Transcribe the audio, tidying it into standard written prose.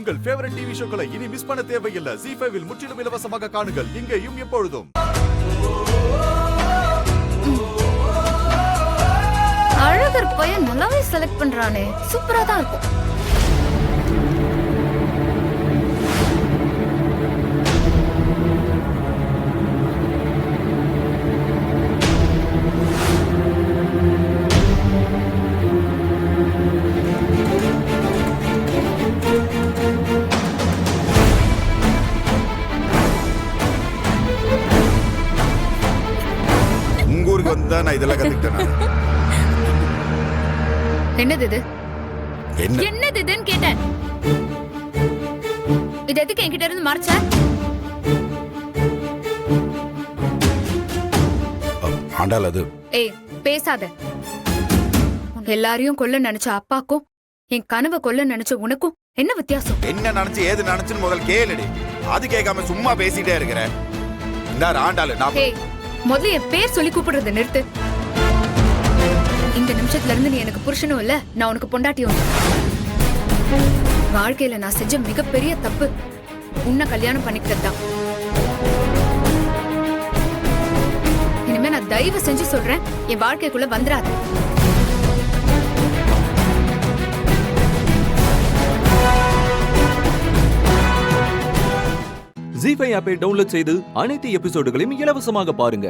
உங்கள் favourite TV ஷோக்களை இனி miss பண்ண தேவையில்லை. ZEE5 இல் முற்றிலும் இலவசமாக காணுங்கள். இங்கேயும் எப்பொழுதும். அழகர் பையன் நல்லாவே செலக்ட் பண்றானே, சூப்பரா தான் இருக்கும். உங்க ஊருக்கு வந்தா நான் இதெல்லாம் கத்துக்கிட்டேன். என்னது இது? என்ன என்னது இதுன்னு கேட்டேன். இது எதுக்கு என்கிட்ட இருந்து மறைச்ச? ஆண்டாள் அது. ஏய் பேசாத. எல்லாரையும் கொல்ல நினைச்ச அப்பாக்கும் என் கனவை கொல்ல நினைச்ச உனக்கும் என்ன வித்தியாசம்? என்ன நினைச்சு ஏது நினைச்சுன்னு முதல் கேளுடி. அது கேட்காம சும்மா பேசிட்டே இருக்கிற. இந்த ஆண்டாள் நான் ஏய் முதல்ல என் பேர் சொல்லி கூப்பிடுறத நிறுத்து. இந்த நிமிஷத்துல இருந்து நீ எனக்கு புருஷனும் இல்ல, நான் உனக்கு பொண்டாட்டியும் இல்ல. வாழ்க்கையில நான் செஞ்ச மிகப்பெரிய தப்பு உன்னை கல்யாணம் பண்ணிக்கிட்டதுதான். இனிமே நான் தயவு செஞ்சு சொல்றேன், என் வாழ்க்கைக்குள்ள வந்துராது. ZEE5 ஆப்பை டவுன்லோட் செய்து அனைத்து எபிசோடுகளையும் இலவசமாக பாருங்க.